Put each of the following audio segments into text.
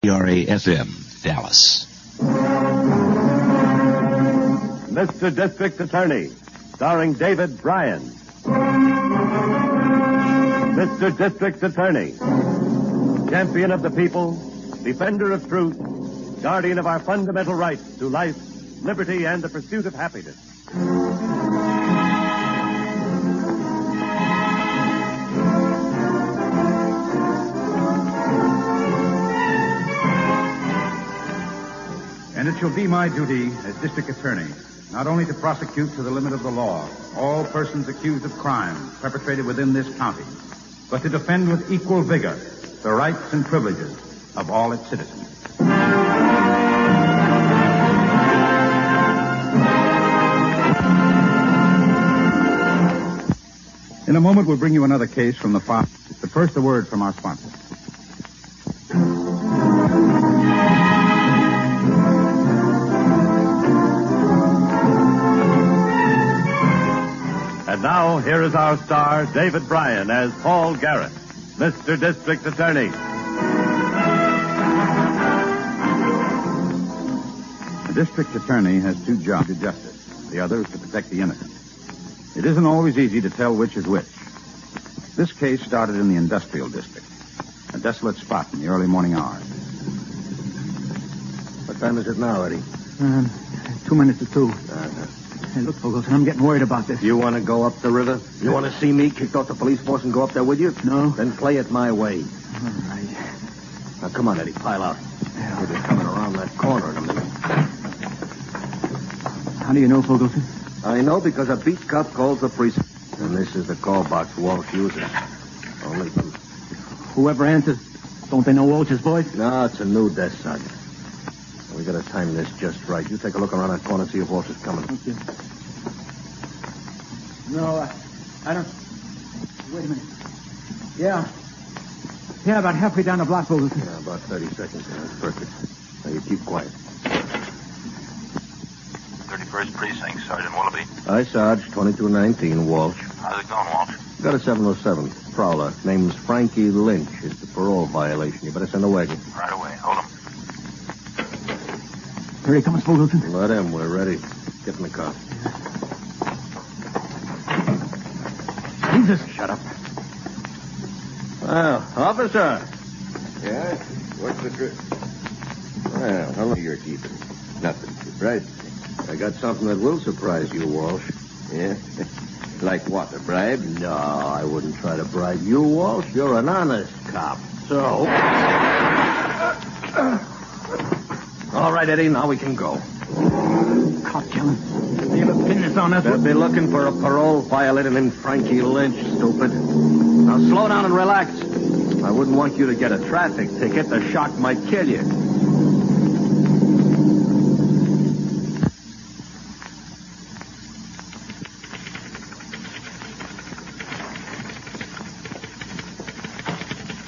WRAFM, Dallas. Mr. District Attorney, starring David Bryan. Mr. District Attorney, champion of the people, defender of truth, guardian of our fundamental rights to life, liberty, and the pursuit of happiness. And it shall be my duty as district attorney not only to prosecute to the limit of the law all persons accused of crime perpetrated within this county, but to defend with equal vigor the rights and privileges of all its citizens. In a moment, we'll bring you another case from the file. But first, a word from our sponsor. And now, here is our star, David Bryan, as Paul Garrett, Mr. District Attorney. The district attorney has two jobs: to justice. The other is to protect the innocent. It isn't always easy to tell which is which. This case started in the industrial district, a desolate spot in the early morning hours. What time is it now, Eddie? 2 minutes to 2. Hey, look, Fogleson, I'm getting worried about this. You want to go up the river? You want to see me kick off the police force and go up there with you? No. Then play it my way. All right. Now, come on, Eddie, pile out. Yeah. We'll be coming around that corner in a minute. How do you know, Fogleson? I know because a beat cop calls the precinct. And this is the call box Walsh uses. Only them. Whoever answers, don't they know Walsh's voice? No, it's a new desk, Sergeant. We gotta time this just right. You take a look around that corner and see if Walsh is coming. Thank you. No, I don't... Wait a minute. Yeah, about halfway down the block, Fogleson. Yeah, about 30 seconds. That's perfect. Now, you keep quiet. 31st Precinct, Sergeant Willoughby. Hi, Sarge. 2219, Walsh. How's it going, Walsh? Got a 707. Prowler. Name's Frankie Lynch. It's a parole violation. You better send a wagon. Right away. Hold him. Here he comes, Fogleson. Let him. We're ready. Get in the car. Jesus. Shut up. Well, officer. Yeah? What's the truth? Well, how long you're keeping? Nothing. Surprise? I got something that will surprise you, Walsh. Yeah? Like what, a bribe? No, I wouldn't try to bribe you, Walsh. You're an honest cop. So... All right, Eddie, now we can go. Cop killing. They have a business on us. They'll be looking for a parole violator named Frankie Lynch, stupid. Now slow down and relax. I wouldn't want you to get a traffic ticket. The shock might kill you.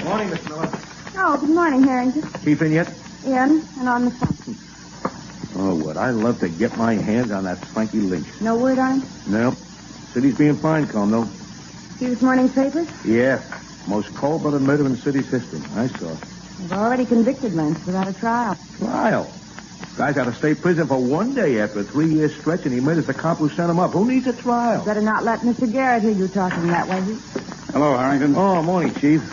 Morning, Miss Miller. Oh, good morning, Harrington. Chief in yet? In and on the phone. Oh, would I love to get my hands on that Frankie Lynch. No word on him? Nope. City's being fine, calm, though. See this morning's papers? Yeah. Most cold-blooded murder in the city's history. I saw. They've already convicted Lynch without a trial. Trial? Guy's out of state prison for 1 day after a 3-year stretch, and he murders the cop who sent him up. Who needs a trial? Better not let Mr. Garrett hear you talking that way. Hello, Harrington. Oh, morning, Chief.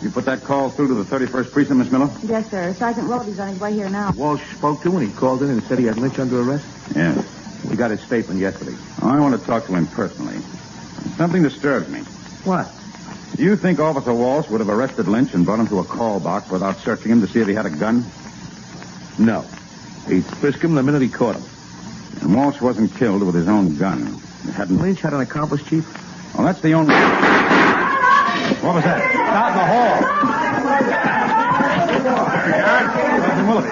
You put that call through to the 31st Precinct, Miss Miller? Yes, sir. Sergeant Willoughby's on his way here now. Walsh spoke to him when he called in and said he had Lynch under arrest? Yeah. We got his statement yesterday. I want to talk to him personally. Something disturbs me. What? Do you think Officer Walsh would have arrested Lynch and brought him to a call box without searching him to see if he had a gun? No. He'd frisk him the minute he caught him. And Walsh wasn't killed with his own gun. Hadn't Lynch had an accomplice, Chief? Well, that's the only... What was that? Out in the hall. Sergeant Willoughby.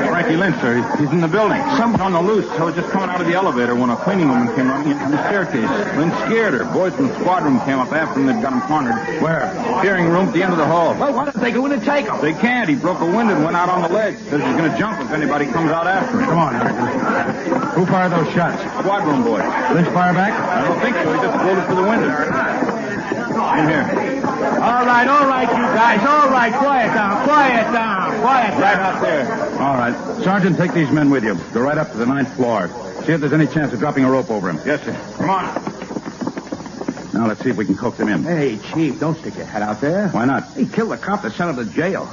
Frankie Lynch, sir. He's in the building. Someone on the loose. I was just coming out of the elevator when a cleaning woman came running in from the staircase. Lynch scared her. Boys from the squad room came up after him. They'd got him cornered. Where? Hearing room at the end of the hall. Well, why don't they go in and take him? They can't. He broke a window and went out on the ledge. Says he's going to jump if anybody comes out after him. Come on, who fired those shots? Squad room boys. Lynch fire back? I don't think so. He just floated through the window. In here. All right, you guys. All right, quiet down. Right up there. All right. Sergeant, take these men with you. Go right up to the 9th floor. See if there's any chance of dropping a rope over him. Yes, sir. Come on. Now, let's see if we can coax him in. Hey, Chief, don't stick your head out there. Why not? He killed the cop that sent him to jail.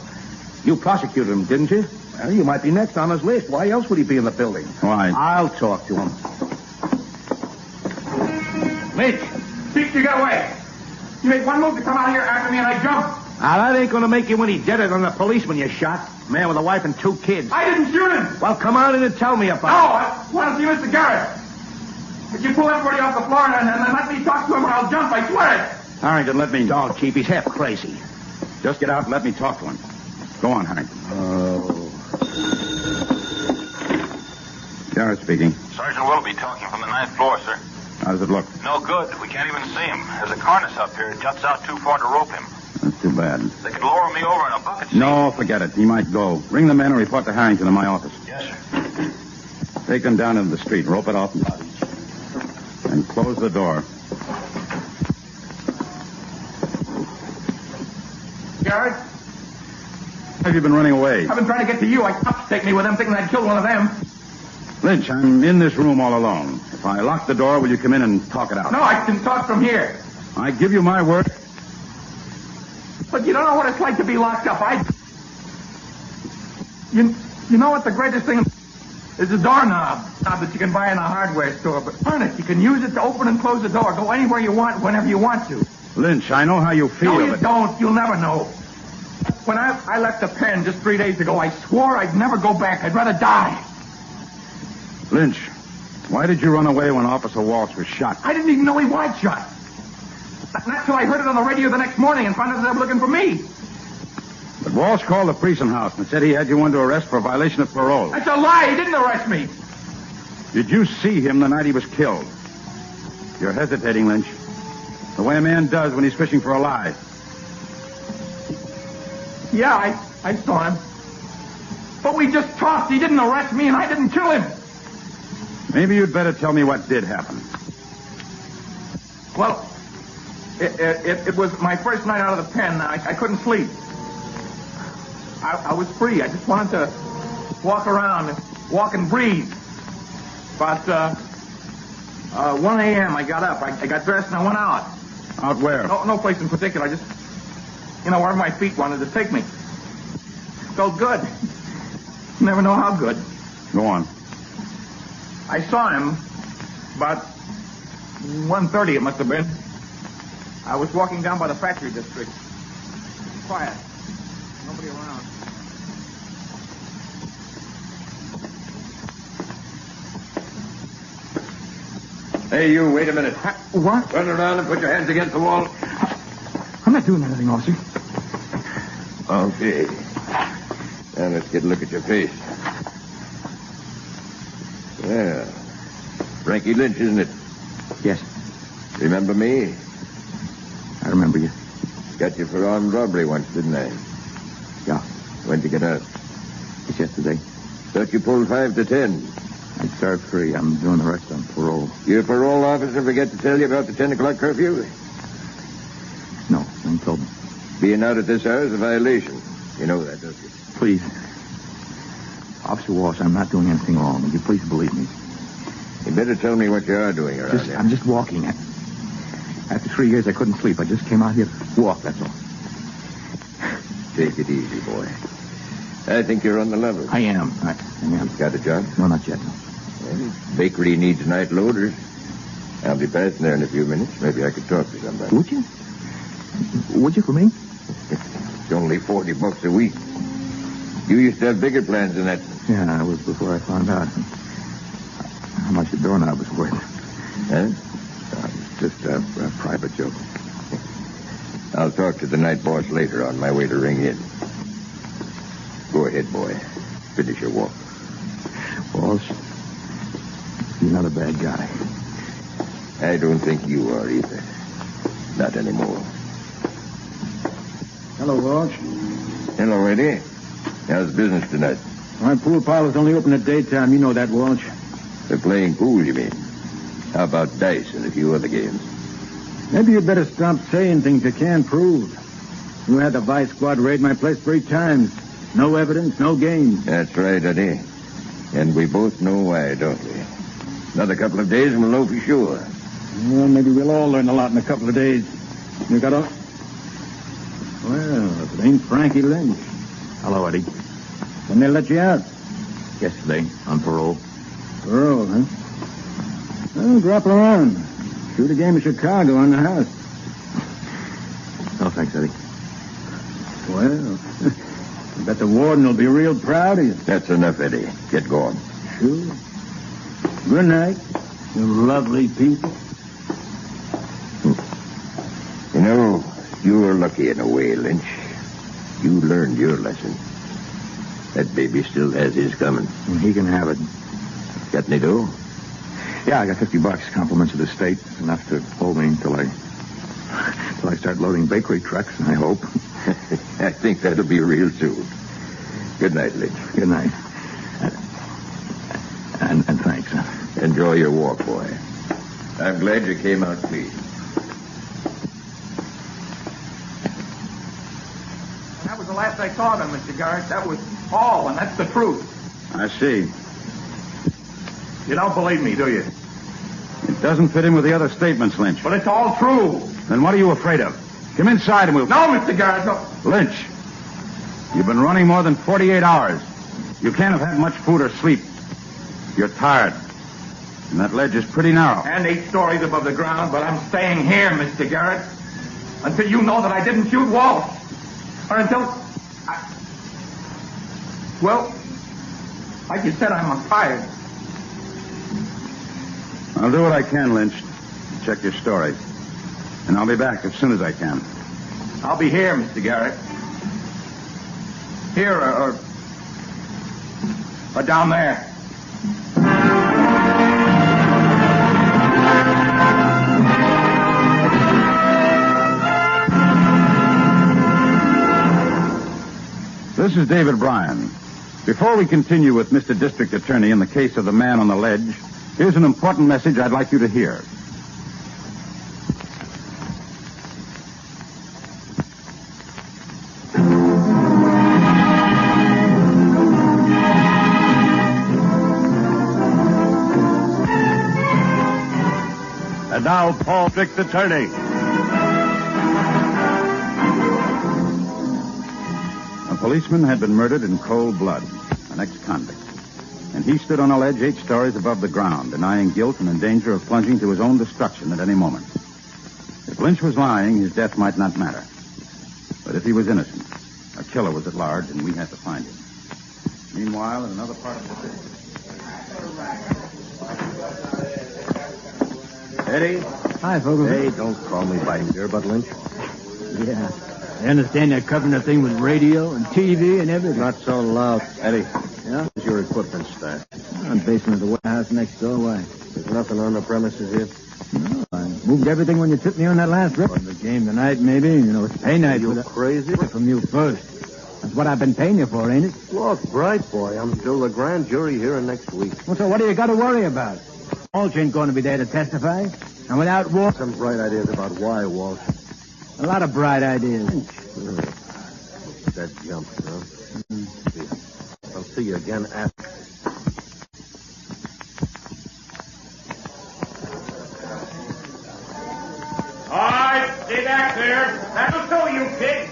You prosecuted him, didn't you? Well, you might be next on his list. Why else would he be in the building? Why? I'll talk to him. Lynch, Chief, you got away. You made one move to come out here after me, and I jumped. Now, that ain't going to make you any deader than the policeman you shot. Man with a wife and 2 kids. I didn't shoot him. Well, come on in and tell me about No, I want to see Mr. Garrett. If you pull everybody off the floor and then let me talk to him, or I'll jump, I swear it. Harrington, let me... Oh, Chief, he's half crazy. Just get out and let me talk to him. Go on, Harrington. Oh. Garrett speaking. Sergeant Willoughby talking from the 9th floor, sir. How does it look? No good. We can't even see him. There's a cornice up here. It juts out too far to rope him. That's too bad. They could lower me over in a bucket seat. No, forget it. He might go. Ring the men and report to Harrington in my office. Yes, sir. Take them down into the street. Rope it off and close the door. Garrett, Have you been running away? I've been trying to get to you. I cops take me with them, thinking I'd kill one of them. Lynch, I'm in this room all alone. If I lock the door, will you come in and talk it out? No, I can talk from here. I give you my word. But you don't know what it's like to be locked up. You know what the greatest thing is? A doorknob that you can buy in a hardware store. But turn it. You can use it to open and close the door. Go anywhere you want, whenever you want to. Lynch, I know how you feel. No, you but... don't. You'll never know. When I left the pen just 3 days ago, I swore I'd never go back. I'd rather die. Lynch, why did you run away when Officer Walsh was shot? I didn't even know he was shot. Not till I heard it on the radio the next morning and found out they were looking for me. But Walsh called the Precinct House and said he had you under arrest for violation of parole. That's a lie. He didn't arrest me. Did you see him the night he was killed? You're hesitating, Lynch. The way a man does when he's fishing for a lie. Yeah, I saw him. But we just talked. He didn't arrest me, and I didn't kill him. Maybe you'd better tell me what did happen. Well, it was my first night out of the pen. I couldn't sleep. I was free. I just wanted to walk around, walk and breathe. About 1 a.m. I got up. I got dressed and I went out. Out where? No place in particular. I just, wherever my feet wanted to take me. Felt good. Never know how good. Go on. I saw him about 1:30 it must have been. I was walking down by the factory district. Quiet. Nobody around. Hey, you, wait a minute. What? Turn around and put your hands against the wall. I'm not doing anything, officer. Okay. Now, let's get a look at your face. Yeah. Frankie Lynch, isn't it? Yes, Remember me? I remember you. Got you for armed robbery once, didn't I? Yeah, When'd you get out? it's yesterday. Thought you pulled 5 to 10. I started free. I'm doing the rest on parole. Your parole officer forget to tell you about the 10 o'clock curfew? No, I told him. Being out at this hour is a violation. You know that, don't you? Please. Officer Walsh, I'm not doing anything wrong. Would you please believe me? You better tell me what you are doing around here. I'm just walking. After 3 years, I couldn't sleep. I just came out here to walk, that's all. Take it easy, boy. I think you're on the level. I am. I am. Got a job? No, not yet. No. Well, bakery needs night loaders. I'll be passing there in a few minutes. Maybe I could talk to somebody. Would you? Would you for me? It's only $40 a week. You used to have bigger plans than that. Yeah, it was before I found out how much the doorknob was worth. Huh? Just a private joke. I'll talk to the night boss later on my way to ring in. Go ahead, boy. Finish your walk. Walsh, you're not a bad guy. I don't think you are either. Not anymore. Hello, Walsh. Hello, Eddie. How's business tonight? My pool parlor's only open at daytime. You know that, Walsh. They're playing pool, you mean? How about dice and a few other games? Maybe you'd better stop saying things you can't prove. You had the Vice Squad raid my place 3 times. No evidence, no gains. That's right, Eddie. And we both know why, don't we? Another couple of days and we'll know for sure. Well, maybe we'll all learn a lot in a couple of days. You got a... Well, if it ain't Frankie Lynch. Hello, Eddie. When they let you out? Yesterday, on parole. Parole, huh? Well, drop around. Shoot a game of Chicago on the house. No, thanks, Eddie. Well, I bet the warden will be real proud of you. That's enough, Eddie. Get going. Sure. Good night, you lovely people. You know, you were lucky in a way, Lynch. You learned your lesson. That baby still has his coming. He can have it. Got any dough? Yeah, I got $50, compliments of the state. Enough to hold me till I start loading bakery trucks, I hope. I think that'll be real soon. Good night, Lynch. Good night. And thanks. Enjoy your walk, boy. I'm glad you came out clean. That was the last I saw of him, Mr. Garrett. That was all, and that's the truth. I see. You don't believe me, do you? It doesn't fit in with the other statements, Lynch. But it's all true. Then what are you afraid of? Come inside and we'll... No, Mr. Garrett, no. Lynch, you've been running more than 48 hours. You can't have had much food or sleep. You're tired. And that ledge is pretty narrow. And 8 stories above the ground, but I'm staying here, Mr. Garrett. Until you know that I didn't shoot Walsh. Or until... Well, like you said, I'm tired. I'll do what I can, Lynch. Check your story. And I'll be back as soon as I can. I'll be here, Mr. Garrett. Here or down there. This is David Bryan. Before we continue with Mr. District Attorney in the case of the man on the ledge, here's an important message I'd like you to hear. And now, Paul, District Attorney. A policeman had been murdered in cold blood, an ex-convict. And he stood on a ledge 8 stories above the ground, denying guilt and in danger of plunging to his own destruction at any moment. If Lynch was lying, his death might not matter. But if he was innocent, a killer was at large, and we had to find him. Meanwhile, in another part of the city... Eddie? Hi, Fogle. Hey, don't call me by here, but Lynch. Yeah. I understand they're covering the thing with radio and TV and everything. Not so loud. Eddie. Yeah? Where's your equipment stash? I'm basement of the warehouse next door. Why? There's nothing on the premises here? No, I moved everything when you took me on that last trip. On the game tonight, maybe. You know, it's pay night. You crazy? From you first. That's what I've been paying you for, ain't it? Look, bright boy, I'm still the grand jury here next week. Well, so what do you got to worry about? Walsh ain't going to be there to testify. And without Walsh... Some bright ideas about why, Walsh. A lot of bright ideas. That jump, huh? I'll see you again after. All right, stay back there. That'll show you, kid.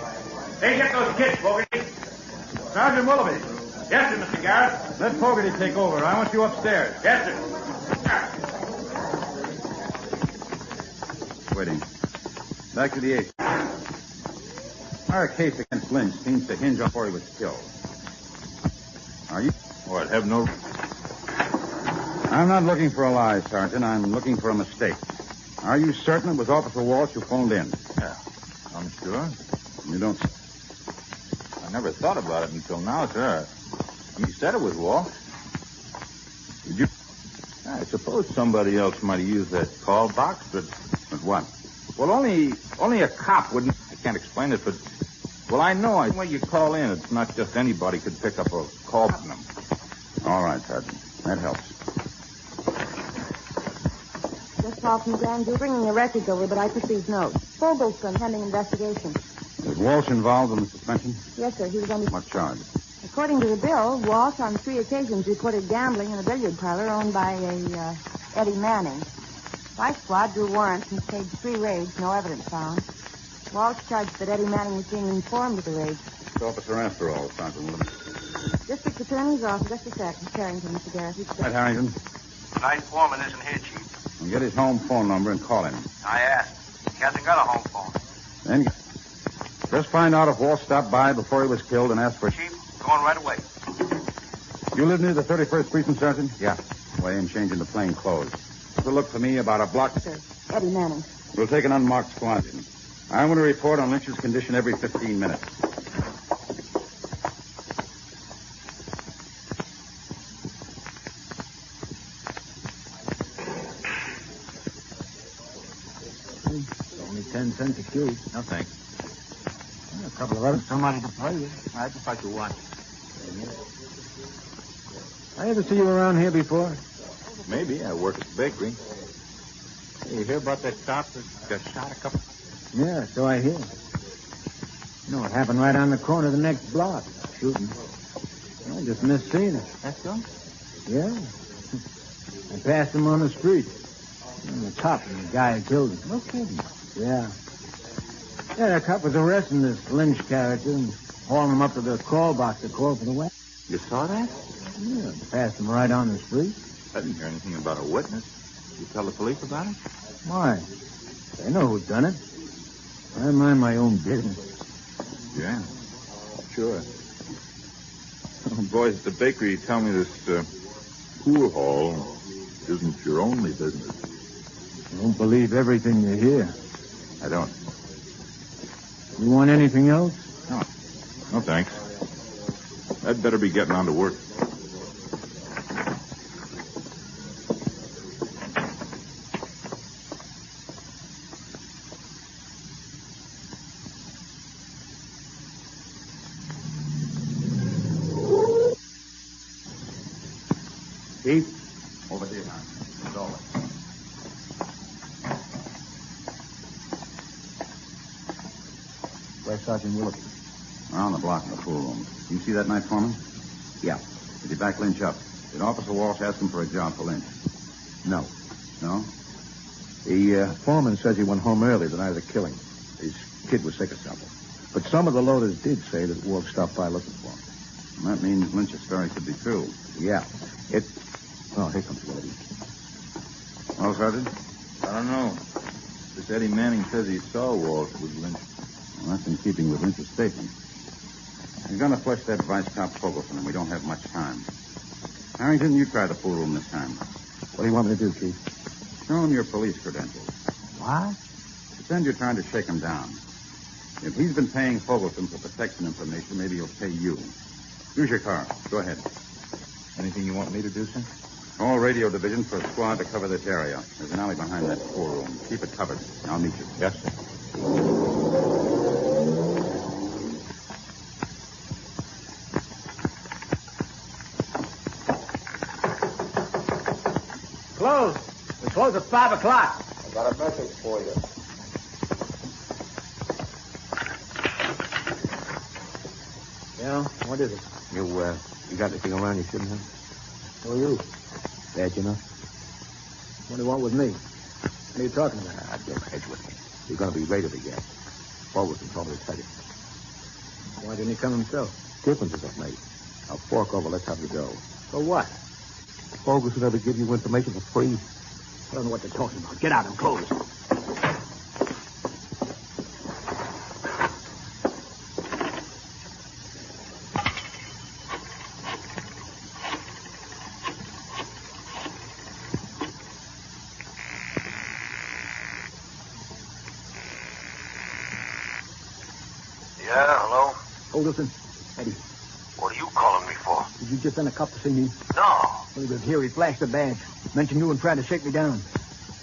Hey, get those kids, Fogarty. Sergeant Willoughby, Yes, sir, Mr. Garrett. let Fogarty take over. I want you upstairs. Yes, sir. Waiting. Back to the 8th. Our case against Lynch seems to hinge on where he was killed. Are you? What, have no... I'm not looking for a lie, Sergeant. I'm looking for a mistake. Are you certain it was Officer Walsh who phoned in? Yeah, I'm sure. You don't... I never thought about it until now, sir. You said it was Walsh. Did you? I suppose somebody else might have used that call box, but... But what? Well, only a cop wouldn't... I can't explain it, but... Well, I know. When you call in, it's not just anybody could pick up a call button. All right, Sergeant. That helps. Just called from the grand jury bringing the records over, but I took these notes. Fogel's pending investigation. The Was Walsh involved in the suspension? Yes, sir. He was under... What charge? According to the bill, Walsh on 3 occasions reported gambling in a billiard parlor owned by a Eddie Manning. Vice Squad drew warrants and staged 3 raids, no evidence found. Walsh charged that Eddie Manning was being informed of the raids. Which officer after all, Sergeant Willem? District Attorney's office. Just a sec. It's Harrington, Mr. Garrett. Right, Harrington. Tonight's foreman isn't here, Chief. And get his home phone number and call him. I asked. He hasn't got a home phone. Then just find out if Walsh stopped by before he was killed and ask for... Chief, going right away. You live near the 31st Precinct, Sergeant? Yeah. Way in changing to plain clothes. It'll look for me about a block... Sir, Eddie Manning. We'll take an unmarked squad in. I'm going to report on Lynch's condition every 15 minutes. Only 10 cents a cue. No, thanks. A couple of others. Somebody to play with. I just like to watch. I ever see you around here before? Maybe. I work at the bakery. Hey, you hear about that cop that got shot a couple... Yeah, so I hear. No, it happened right on the corner of the next block. Shooting. I just missed seeing it. That's all? Yeah. I passed him on the street. And the cop and the guy who killed him. No kidding. Yeah. Yeah, the cop was arresting this Lynch character and hauling him up to the call box to call for the weapon. You saw that? Yeah, passed him right on the street. I didn't hear anything about a witness. You tell the police about it? Why? They know who done it. I mind my own business. Yeah, sure. Boys at the bakery tell me this pool hall isn't your only business. You don't believe everything you hear. I don't. You want anything else? No. No, thanks. I'd better be getting on to work. Chief? Over here, now. As always. Where's Sergeant Willoughby? Around the block in the pool room. You see that night, Foreman? Yeah. Did he back Lynch up? Did Officer Walsh ask him for a job for Lynch? No. No? The foreman says he went home early the night of the killing. His kid was sick or something. But some of the loaders did say that Walsh stopped by looking for him. And that means Lynch's story could be true. Yeah. Oh, here comes Willoughby. Well, Sergeant? I don't know. This Eddie Manning says he saw Walsh with Lynch. Well, that's in keeping with Lynch's statement. You're going to flush that vice cop Fogelson, and we don't have much time. Harrington, you try the pool room this time. What do you want me to do, Chief? Show him your police credentials. What? Pretend you're trying to shake him down. If he's been paying Fogelson for protection information, maybe he'll pay you. Use your car. Go ahead. Anything you want me to do, sir? All radio division for a squad to cover this area. There's an alley behind that pool room. Keep it covered. I'll meet you. Yes, sir. Close. We close at 5 o'clock. I got a message for you. Yeah? What is it? You got anything around you shouldn't have? Who are you? Bad enough? What do you want with me? What are you talking about? Don't hedge with me. You're going to be raided again. Fogelson told me to tell you. Why didn't he come himself? Differences have made. Now fork over, let's have you go. For what? Fogelson ever give you information for free? I don't know what you're talking about. Get out and close. Yeah, hello? Holderson. Eddie, What are you calling me for? did you just send a cop to see me? No. When he was here, he flashed a badge. Mentioned you and tried to shake me down.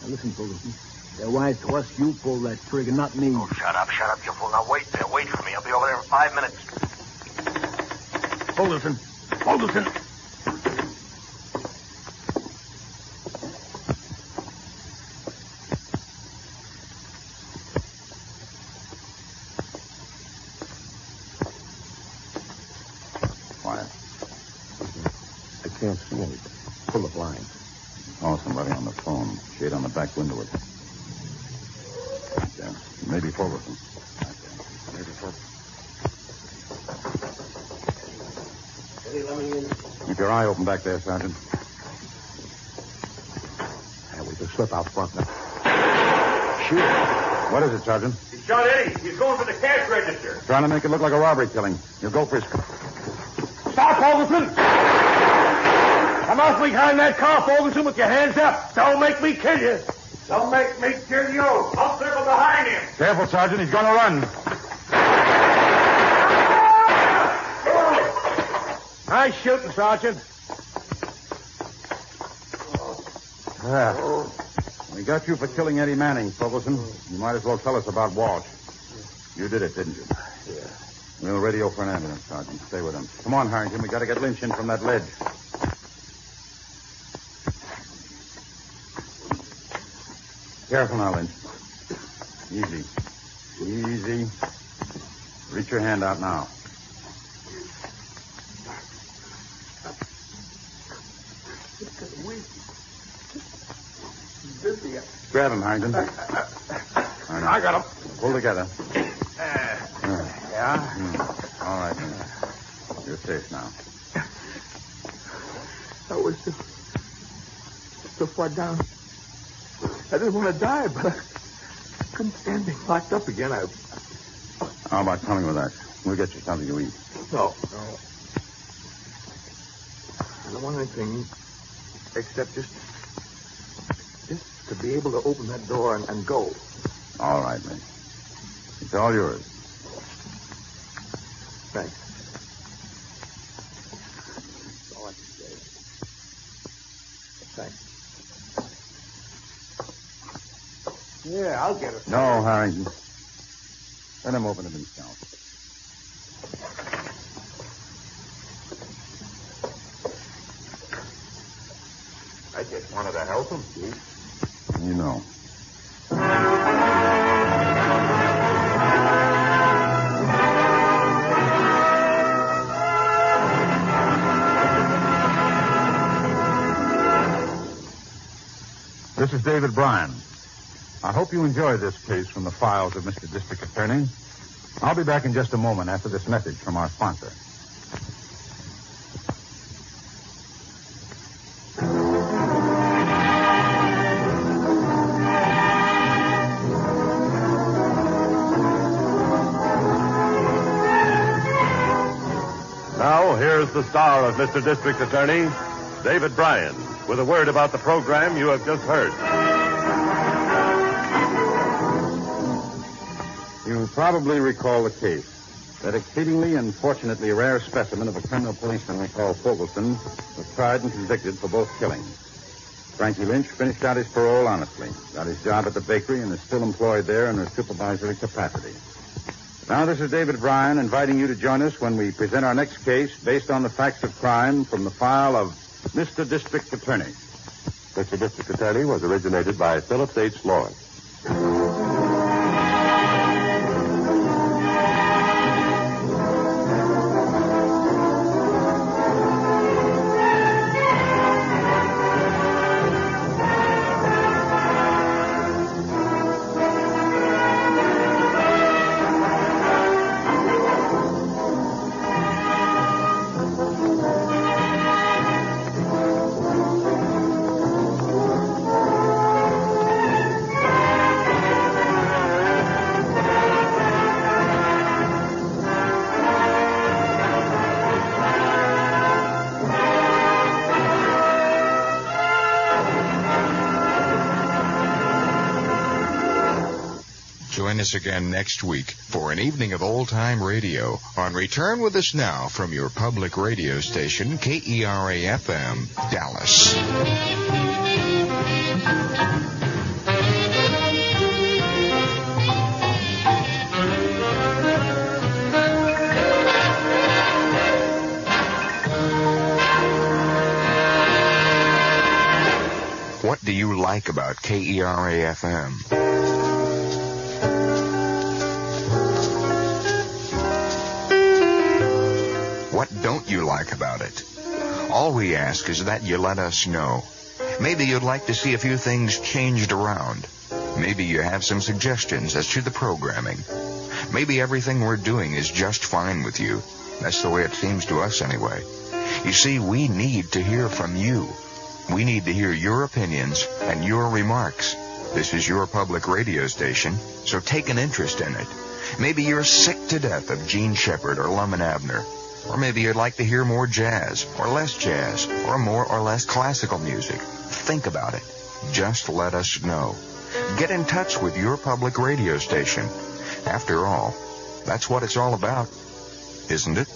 Now listen, Holderson. They're wise to us. You pull that trigger, not me. Oh, shut up, you fool. Now wait there. Wait for me. I'll be over there in 5 minutes. Holderson. Holderson. can't see anything. Pull the blinds. Oh, somebody on the phone. Shade on the back window. Right there. Maybe Fullerton. Right there. Maybe Fullerton. Let me in. Keep your eye open back there, Sergeant. Yeah, we can slip out front now. Shoot. What is it, Sergeant? He shot Eddie. He's going for the cash register. Trying to make it look like a robbery killing. You'll go for his... Stop, Ferguson! Come off behind that car, Ferguson, with your hands up. Don't make me kill you. Don't make me kill you. I'll circle behind him. Careful, Sergeant. He's going to run. Nice shooting, Sergeant. Yeah. We got you for killing Eddie Manning, Fullerton. You might as well tell us about Walsh. You did it, didn't you? Yeah. We'll radio for an ambulance, Sergeant. Stay with him. Come on, Harrington. We got to get Lynch in from that ledge. Careful now, Lynch. Easy. Easy. Reach your hand out now. Grab him, Harrington. I got him. Pull together. Yeah? All right. You're safe now. I was so far down. I didn't want to die, but I couldn't stand being locked up again. How about coming with us? We'll get you something to eat. No. I don't want anything except just to be able to open that door and go. All right, Lynch. It's all yours. Thanks. That's all I can say. Thanks. Yeah, I'll get it. No, Harrington. Let him open it himself. I just wanted to help him, Chief. You know. This is David Bryan. I hope you enjoyed this case from the files of Mr. District Attorney. I'll be back in just a moment after this message from our sponsor. Now, here's the star of Mr. District Attorney, David Bryan, with a word about the program you have just heard. You probably recall the case. That exceedingly and fortunately rare specimen of a criminal policeman we call Fogleson was tried and convicted for both killings. Frankie Lynch finished out his parole honestly, got his job at the bakery, and is still employed there in a supervisory capacity. Now, this is David Bryan inviting you to join us when we present our next case based on the facts of crime from the file of Mr. District Attorney. Mr. District Attorney was originated by Phillips H. Lawrence. Join us again next week for an evening of old-time radio on Return With Us Now from your public radio station, KERA-FM, Dallas. What do you like about KERA-FM? What don't you like about it? All All we ask is that you let us know. Maybe you'd like to see a few things changed around. Maybe you have some suggestions as to the programming. Maybe everything we're doing is just fine with you. That's the way it seems to us anyway. You see, we need to hear from you. We need to hear your opinions and your remarks. This is your public radio station, so take an interest in it. Maybe you're sick to death of Gene Shepard or Lum and Abner. Or maybe you'd like to hear more jazz, or less jazz, or more or less classical music. Think about it. Just let us know. Get in touch with your public radio station. After all, that's what it's all about, isn't it?